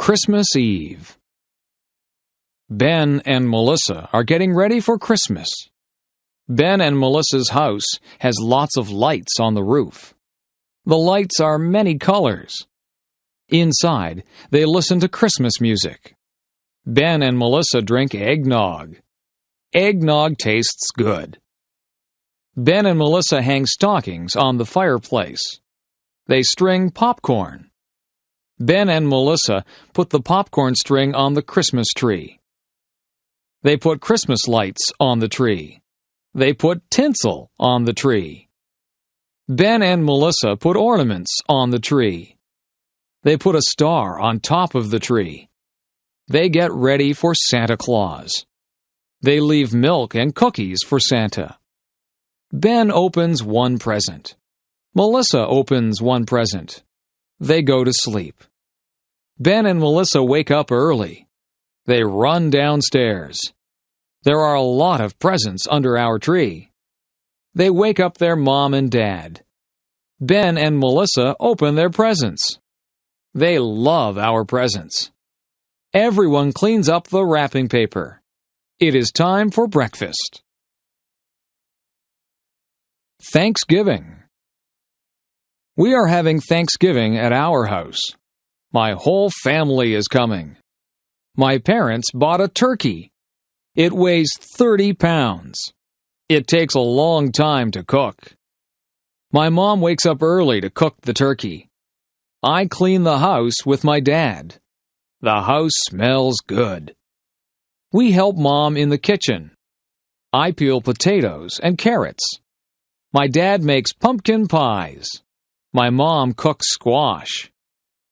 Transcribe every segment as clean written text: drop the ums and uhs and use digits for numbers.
Christmas Eve. Ben and Melissa are getting ready for Christmas. Ben and Melissa's house has lots of lights on the roof. The lights are many colors. Inside, they listen to Christmas music. Ben and Melissa drink eggnog. Eggnog tastes good. Ben and Melissa hang stockings on the fireplace. They string popcorn. Ben and Melissa put the popcorn string on the Christmas tree. They put Christmas lights on the tree. They put tinsel on the tree. Ben and Melissa put ornaments on the tree. They put a star on top of the tree. They get ready for Santa Claus. They leave milk and cookies for Santa. Ben opens one present. Melissa opens one present. They go to sleep. Ben and Melissa wake up early. They run downstairs. There are a lot of presents under our tree. They wake up their mom and dad. Ben and Melissa open their presents. They love our presents. Everyone cleans up the wrapping paper. It is time for breakfast. Thanksgiving. We are having Thanksgiving at our house. My whole family is coming. My parents bought a turkey. It weighs 30 pounds. It takes a long time to cook. My mom wakes up early to cook the turkey. I clean the house with my dad. The house smells good. We help Mom in the kitchen. I peel potatoes and carrots. My dad makes pumpkin pies. My mom cooks squash.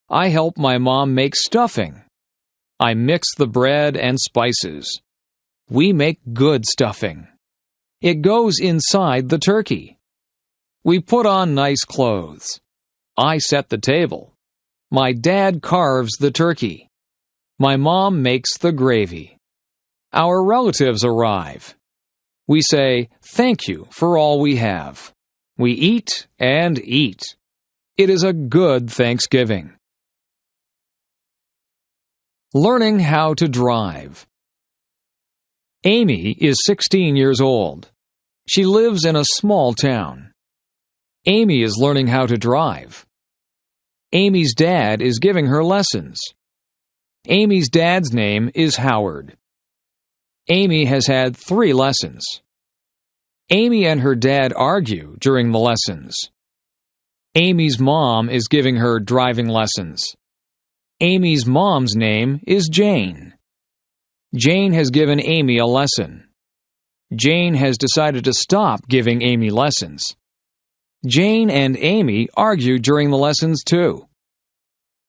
I help my mom make stuffing. I mix the bread and spices. We make good stuffing. It goes inside the turkey. We put on nice clothes. I set the table. My dad carves the turkey. My mom makes the gravy. Our relatives arrive. We say, "Thank you for all we have." We eat and eat. It is a good Thanksgiving. Learning how to drive. Amy is 16 years old. She lives in a small town. Amy is learning how to drive. Amy's dad is giving her lessons. Amy's dad's name is Howard. Amy has had 3 lessons. Amy and her dad argue during the lessons. Amy's mom is giving her driving lessons. Amy's mom's name is Jane. Jane has given Amy a lesson. Jane has decided to stop giving Amy lessons. Jane and Amy argue during the lessons too.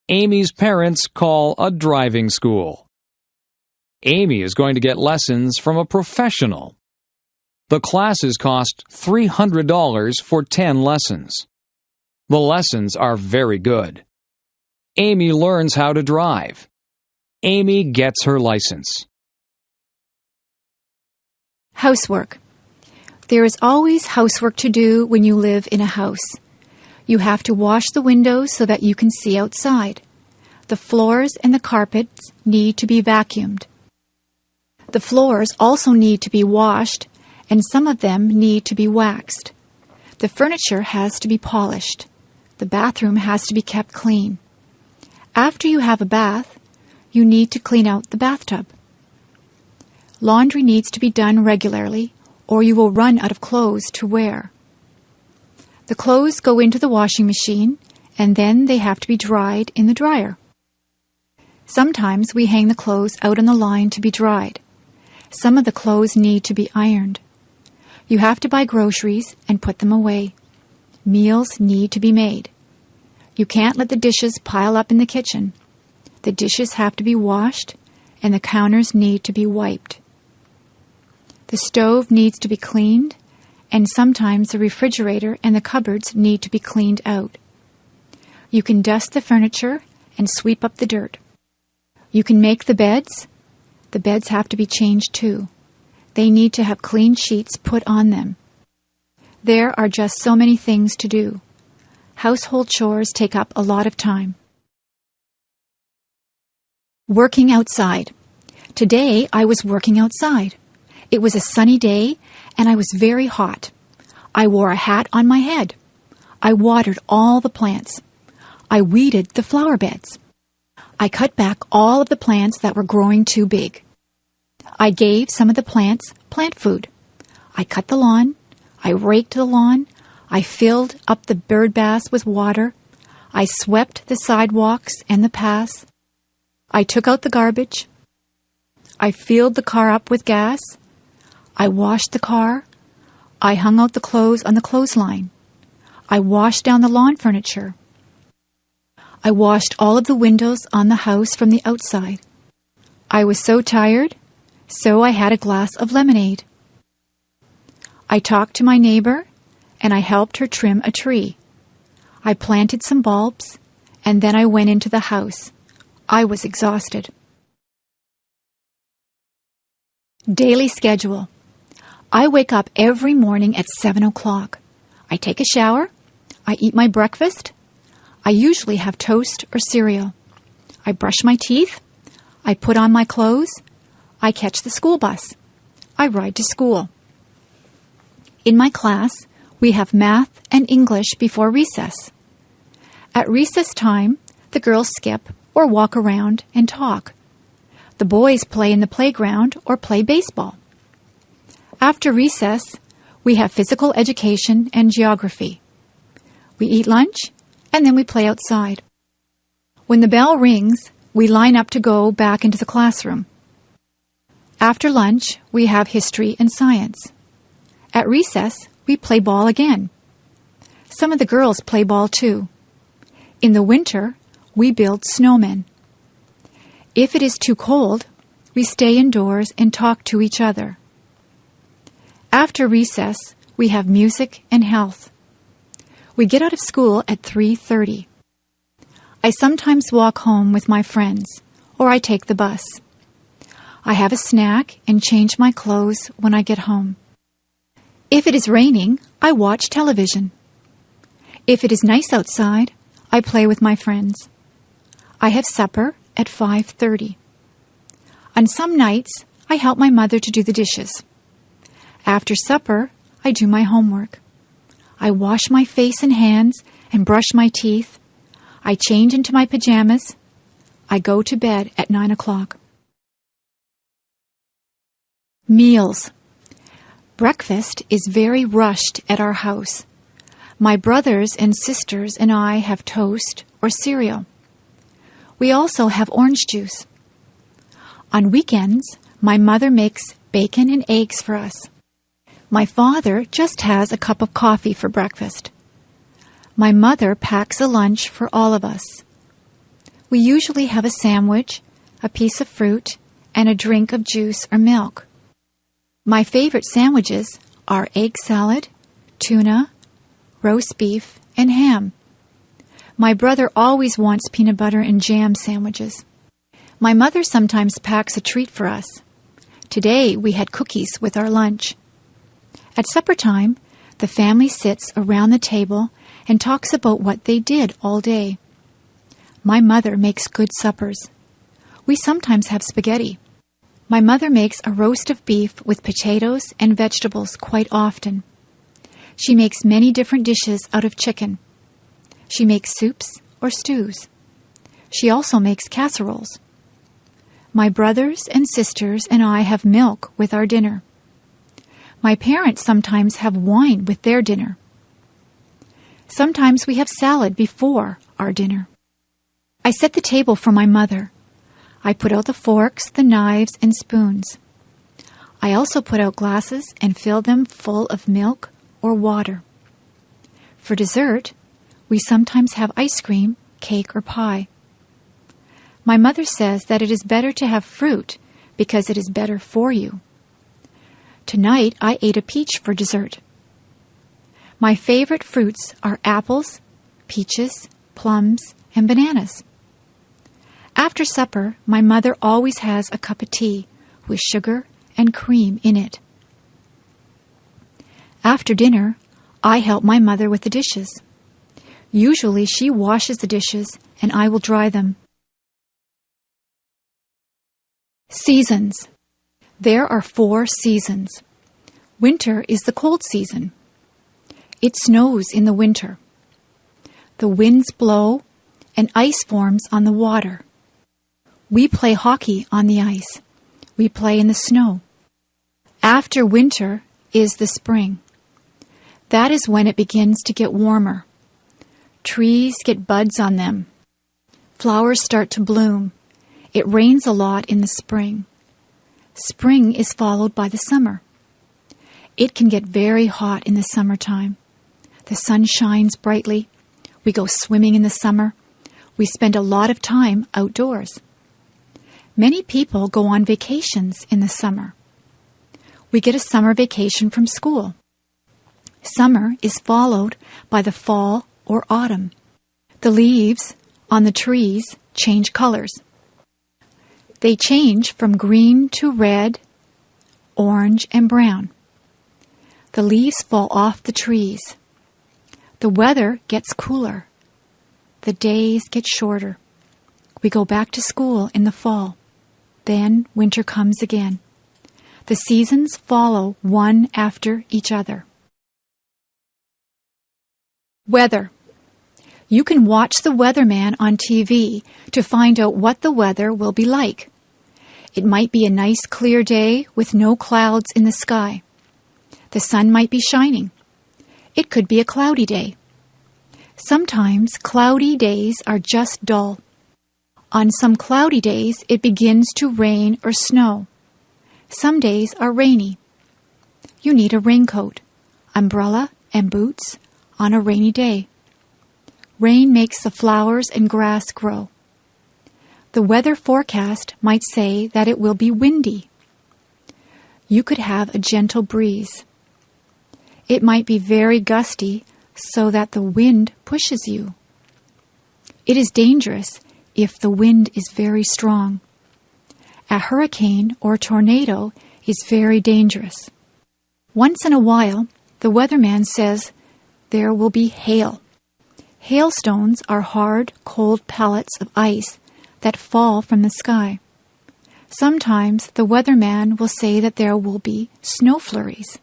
Amy's parents call a driving school. Amy is going to get lessons from a professional. The classes cost $300 for 10 lessons. The lessons are very good. Amy learns how to drive. Amy gets her license. Housework. There is always housework to do when you live in a house. You have to wash the windows so that you can see outside. The floors and the carpets need to be vacuumed. The floors also need to be washed, and some of them need to be waxed. The furniture has to be polished. The bathroom has to be kept clean. After you have a bath, you need to clean out the bathtub. Laundry needs to be done regularly, or you will run out of clothes to wear. The clothes go into the washing machine, and then they have to be dried in the dryer. Sometimes we hang the clothes out on the line to be dried. Some of the clothes need to be ironed. You have to buy groceries and put them away. Meals need to be made. You can't let the dishes pile up in the kitchen. The dishes have to be washed, and the counters need to be wiped. The stove needs to be cleaned, and sometimes the refrigerator and the cupboards need to be cleaned out. You can dust the furniture and sweep up the dirt. You can make the beds. The beds have to be changed too. They need to have clean sheets put on them. There are just so many things to do. Household chores take up a lot of time. Working outside. Today I was working outside. It was a sunny day and I was very hot. I wore a hat on my head. I watered all the plants. I weeded the flower beds. I cut back all of the plants that were growing too big. I gave some of the plants plant food. I cut the lawn. I raked the lawn. I filled up the bird baths with water. I swept the sidewalks and the paths. I took out the garbage. I filled the car up with gas. I washed the car. I hung out the clothes on the clothesline. I washed down the lawn furniture. I washed all of the windows on the house from the outside. I was so tired, so I had a glass of lemonade. I talked to my neighbor, and I helped her trim a tree. I planted some bulbs, and then I went into the house. I was exhausted. Daily schedule. I wake up every morning at 7 o'clock. I take a shower. I eat my breakfast. I usually have toast or cereal. I brush my teeth. I put on my clothes. I catch the school bus. I ride to school. In my class, we have math and English before recess. At recess time, the girls skip or walk around and talk. The boys play in the playground or play baseball. After recess, we have physical education and geography. We eat lunch, and then we play outside. When the bell rings, we line up to go back into the classroom. After lunch, we have history and science. At recess, we play ball again. Some of the girls play ball too. In the winter, we build snowmen. If it is too cold, we stay indoors and talk to each other. After recess, we have music and health. We get out of school at 3:30. I sometimes walk home with my friends, or I take the bus. I have a snack and change my clothes when I get home. If it is raining, I watch television. If it is nice outside, I play with my friends. I have supper at 5:30. On some nights, I help my mother to do the dishes. After supper, I do my homework. I wash my face and hands and brush my teeth. I change into my pajamas. I go to bed at 9 o'clock. Meals. Breakfast is very rushed at our house. My brothers and sisters and I have toast or cereal. We also have orange juice. On weekends, my mother makes bacon and eggs for us. My father just has a cup of coffee for breakfast. My mother packs a lunch for all of us. We usually have a sandwich, a piece of fruit, and a drink of juice or milk. My favorite sandwiches are egg salad, tuna, roast beef, and ham. My brother always wants peanut butter and jam sandwiches. My mother sometimes packs a treat for us. Today we had cookies with our lunch. At supper time, the family sits around the table and talks about what they did all day. My mother makes good suppers. We sometimes have spaghetti. My mother makes a roast of beef with potatoes and vegetables quite often. She makes many different dishes out of chicken. She makes soups or stews. She also makes casseroles. My brothers and sisters and I have milk with our dinner. My parents sometimes have wine with their dinner. Sometimes we have salad before our dinner. I set the table for my mother. I put out the forks, the knives, and spoons. I also put out glasses and fill them full of milk or water. For dessert, we sometimes have ice cream, cake, or pie. My mother says that it is better to have fruit because it is better for you. Tonight, I ate a peach for dessert. My favorite fruits are apples, peaches, plums, and bananas. After supper, my mother always has a cup of tea with sugar and cream in it. After dinner, I help my mother with the dishes. Usually she washes the dishes and I will dry them. Seasons. There are 4 seasons. Winter is the cold season. It snows in the winter. The winds blow and ice forms on the water. We play hockey on the ice. We play in the snow. After winter is the spring. That is when it begins to get warmer. Trees get buds on them. Flowers start to bloom. It rains a lot in the spring. Spring is followed by the summer. It can get very hot in the summertime. The sun shines brightly. We go swimming in the summer. We spend a lot of time outdoors. Many people go on vacations in the summer. We get a summer vacation from school. Summer is followed by the fall or autumn. The leaves on the trees change colors. They change from green to red, orange, and brown. The leaves fall off the trees. The weather gets cooler. The days get shorter. We go back to school in the fall. Then winter comes again. The seasons follow one after each other. Weather. You can watch the weatherman on TV to find out what the weather will be like. It might be a nice clear day with no clouds in the sky. The sun might be shining. It could be a cloudy day. Sometimes cloudy days are just dull. On some cloudy days, it begins to rain or snow. Some days are rainy. You need a raincoat, umbrella, and boots on a rainy day. Rain makes the flowers and grass grow. The weather forecast might say that it will be windy. You could have a gentle breeze. It might be very gusty so that the wind pushes you. It is dangerous if the wind is very strong. A hurricane or tornado is very dangerous. Once in a while, the weatherman says there will be hail. Hailstones are hard, cold pellets of ice that fall from the sky. Sometimes the weatherman will say that there will be snow flurries.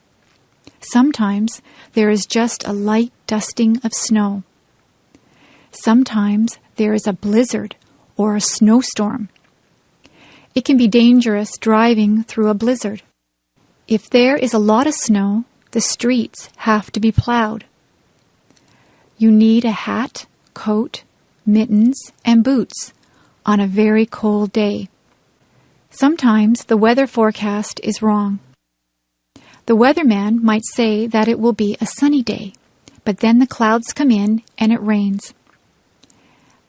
Sometimes there is just a light dusting of snow. Sometimes there is a blizzard or a snowstorm. It can be dangerous driving through a blizzard. If there is a lot of snow, the streets have to be plowed. You need a hat, coat, mittens, and boots on a very cold day. Sometimes the weather forecast is wrong. The weatherman might say that it will be a sunny day, but then the clouds come in and it rains.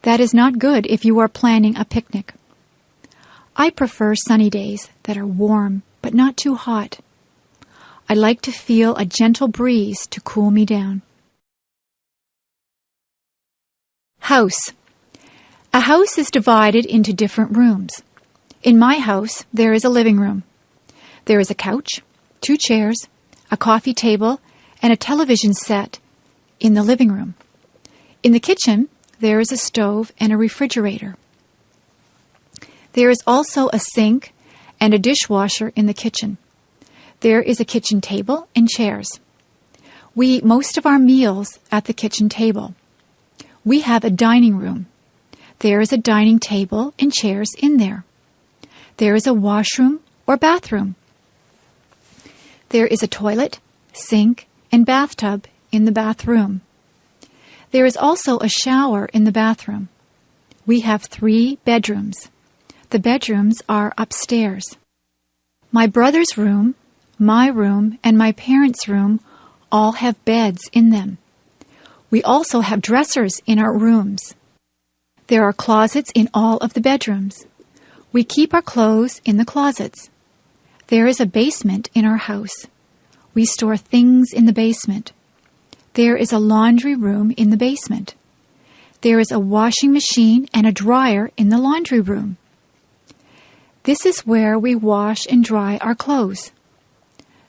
That is not good if you are planning a picnic. I prefer sunny days that are warm but not too hot. I like to feel a gentle breeze to cool me down. House. A house is divided into different rooms. In my house, there is a living room. There is a couch, 2 chairs, a coffee table, and a television set in the living room. In the kitchen, there is a stove and a refrigerator. There is also a sink and a dishwasher in the kitchen. There is a kitchen table and chairs. We eat most of our meals at the kitchen table. We have a dining room. There is a dining table and chairs in there. There is a washroom or bathroom. There is a toilet, sink, and bathtub in the bathroom. There is also a shower in the bathroom. We have 3 bedrooms. The bedrooms are upstairs. My brother's room, my room, and my parents' room all have beds in them. We also have dressers in our rooms. There are closets in all of the bedrooms. We keep our clothes in the closets. There is a basement in our house. We store things in the basement. There is a laundry room in the basement. There is a washing machine and a dryer in the laundry room. This is where we wash and dry our clothes.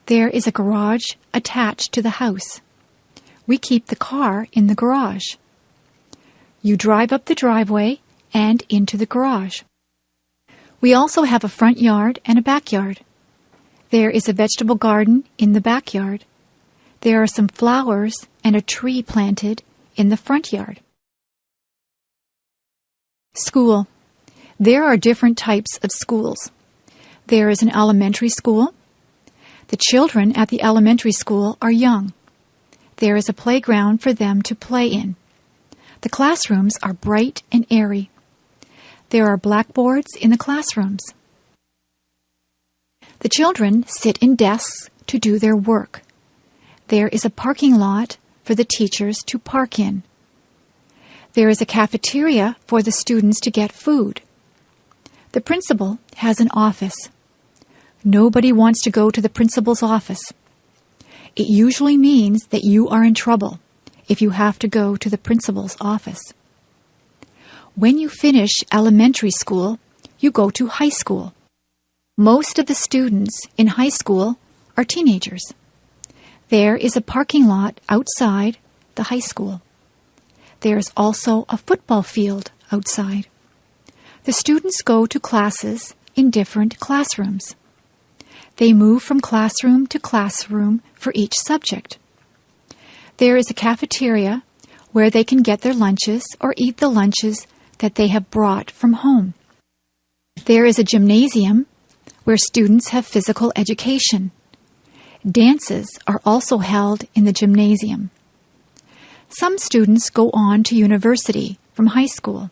There is a garage attached to the house. We keep the car in the garage. You drive up the driveway and into the garage. We also have a front yard and a backyard. There is a vegetable garden in the backyard. There are some flowers and a tree planted in the front yard. School. There are different types of schools. There is an elementary school. The children at the elementary school are young. There is a playground for them to play in. The classrooms are bright and airy. There are blackboards in the classrooms. The children sit in desks to do their work. There is a parking lot for the teachers to park in. There is a cafeteria for the students to get food. The principal has an office. Nobody wants to go to the principal's office. It usually means that you are in trouble if you have to go to the principal's office. When you finish elementary school, you go to high school. Most of the students in high school are teenagers. There is a parking lot outside the high school. There is also a football field outside. The students go to classes in different classrooms. They move from classroom to classroom for each subject. There is a cafeteria where they can get their lunches or eat the lunches that they have brought from home. There is a gymnasium where students have physical education. Dances are also held in the gymnasium. Some students go on to university from high school.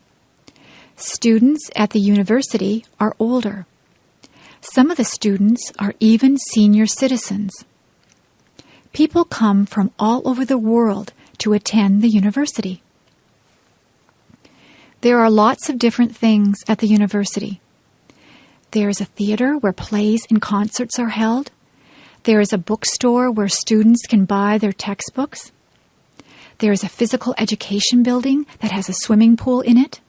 Students at the university are older. Some of the students are even senior citizens. People come from all over the world to attend the university. There are lots of different things at the university. There is a theater where plays and concerts are held. There is a bookstore where students can buy their textbooks. There is a physical education building that has a swimming pool in it.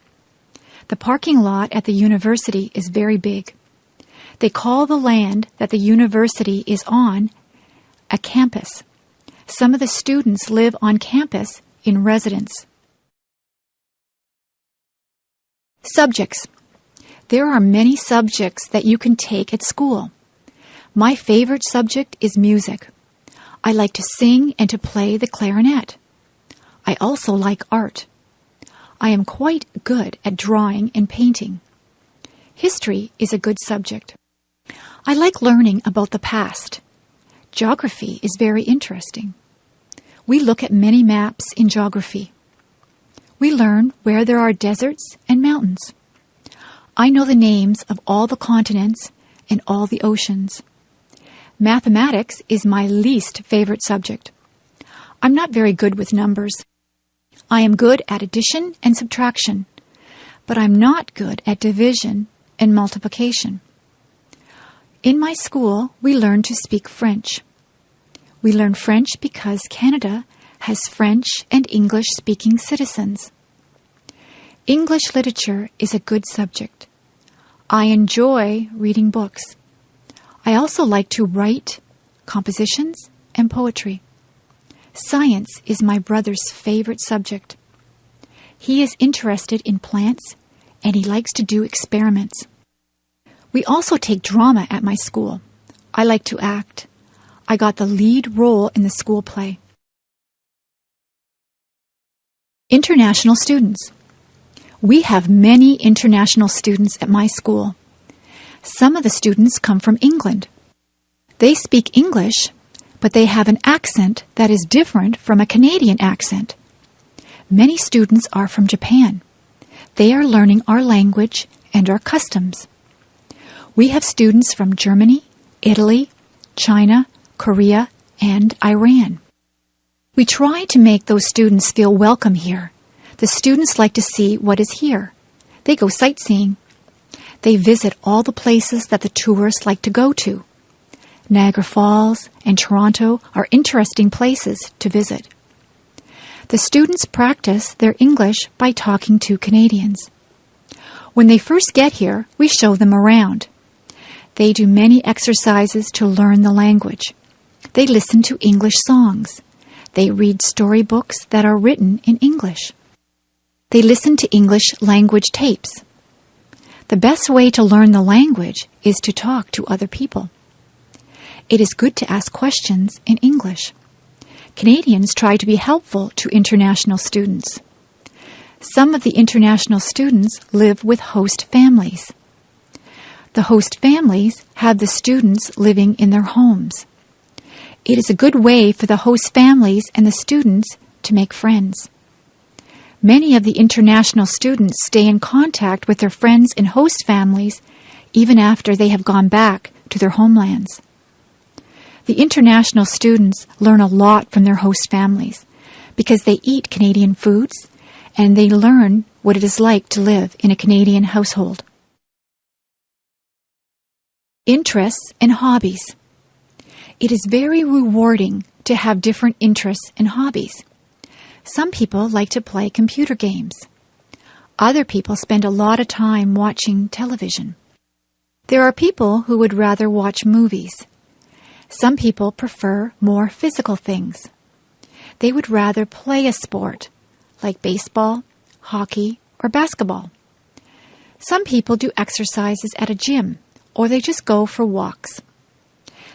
The parking lot at the university is very big. They call the land that the university is on a campus. Some of the students live on campus in residence. Subjects. There are many subjects that you can take at school. My favorite subject is music. I like to sing and to play the clarinet. I also like art. I am quite good at drawing and painting. History is a good subject. I like learning about the past. Geography is very interesting. We look at many maps in geography. We learn where there are deserts and mountains. I know the names of all the continents and all the oceans. Mathematics is my least favorite subject. I'm not very good with numbers. I am good at addition and subtraction, but I'm not good at division and multiplication. In my school, we learn to speak French. We learn French because Canada has French and English-speaking citizens. English literature is a good subject. I enjoy reading books. I also like to write compositions and poetry. Science is my brother's favorite subject. He is interested in plants and he likes to do experiments. We also take drama at my school. I like to act. I got the lead role in the school play. International students. We have many international students at my school. Some of the students come from England. They speak English, but they have an accent that is different from a Canadian accent. Many students are from Japan. They are learning our language and our customs. We have students from Germany, Italy, China, Korea, and Iran. We try to make those students feel welcome here. The students like to see what is here. They go sightseeing. They visit all the places that the tourists like to go to. Niagara Falls and Toronto are interesting places to visit. The students practice their English by talking to Canadians. When they first get here, we show them around. They do many exercises to learn the language. They listen to English songs. They read storybooks that are written in English. They listen to English language tapes. The best way to learn the language is to talk to other people. It is good to ask questions in English. Canadians try to be helpful to international students. Some of the international students live with host families. The host families have the students living in their homes. It is a good way for the host families and the students to make friends. Many of the international students stay in contact with their friends and host families even after they have gone back to their homelands. The international students learn a lot from their host families because they eat Canadian foods and they learn what it is like to live in a Canadian household. Interests and hobbies. It is very rewarding to have different interests and hobbies. Some people like to play computer games. Other people spend a lot of time watching television. There are people who would rather watch movies. Some people prefer more physical things. They would rather play a sport, like baseball, hockey, or basketball. Some people do exercises at a gym, or they just go for walks.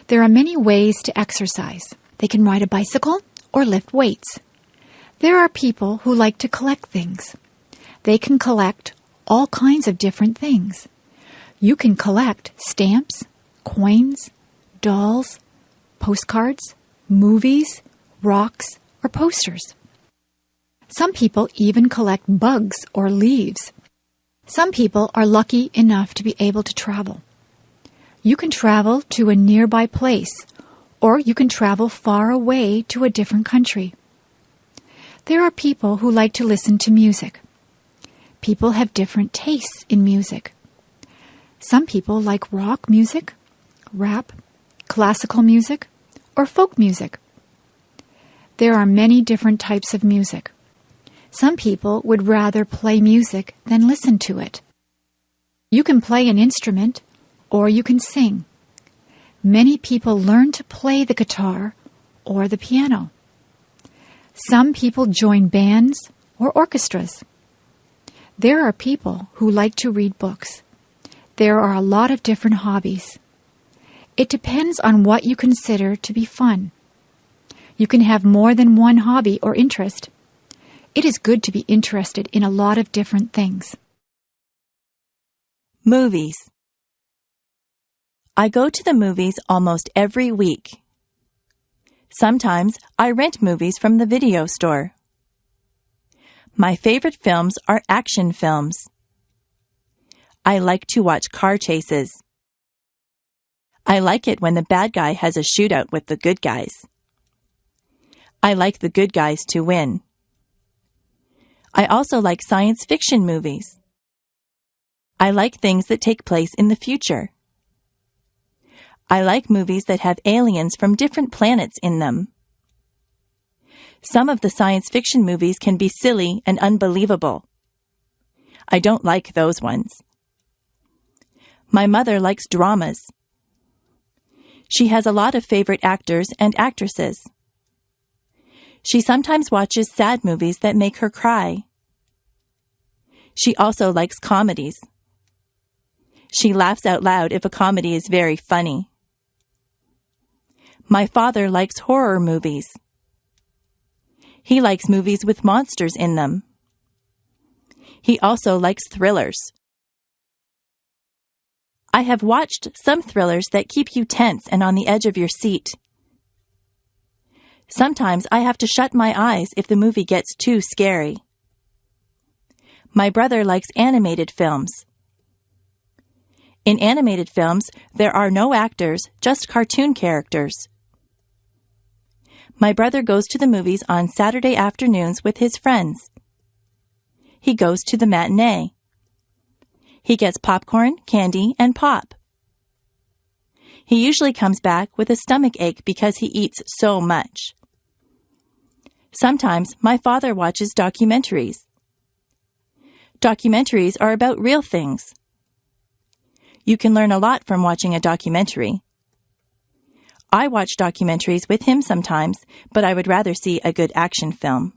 There are many ways to exercise. They can ride a bicycle or lift weights. There are people who like to collect things. They can collect all kinds of different things. You can collect stamps, coins, dolls, postcards, movies, rocks, or posters. Some people even collect bugs or leaves. Some people are lucky enough to be able to travel. You can travel to a nearby place, or you can travel far away to a different country. There are people who like to listen to music. People have different tastes in music. Some people like rock music, rap, classical music, or folk music. There are many different types of music. Some people would rather play music than listen to it. You can play an instrument, or you can sing. Many people learn to play the guitar or the piano. Some people join bands or orchestras. There are people who like to read books. There are a lot of different hobbies. It depends on what you consider to be fun. You can have more than one hobby or interest. It is good to be interested in a lot of different things. Movies. I go to the movies almost every week. Sometimes I rent movies from the video store. My favorite films are action films. I like to watch car chases. I like it when the bad guy has a shootout with the good guys. I like the good guys to win. I also like science fiction movies. I like things that take place in the future. I like movies that have aliens from different planets in them. Some of the science fiction movies can be silly and unbelievable. I don't like those ones. My mother likes dramas. She has a lot of favorite actors and actresses. She sometimes watches sad movies that make her cry. She also likes comedies. She laughs out loud if a comedy is very funny. My father likes horror movies. He likes movies with monsters in them. He also likes thrillers. I have watched some thrillers that keep you tense and on the edge of your seat. Sometimes I have to shut my eyes if the movie gets too scary. My brother likes animated films. In animated films, there are no actors, just cartoon characters. My brother goes to the movies on Saturday afternoons with his friends. He goes to the matinee. He gets popcorn, candy, and pop. He usually comes back with a stomach ache because he eats so much. Sometimes my father watches documentaries. Documentaries are about real things. You can learn a lot from watching a documentary. I watch documentaries with him sometimes, but I would rather see a good action film.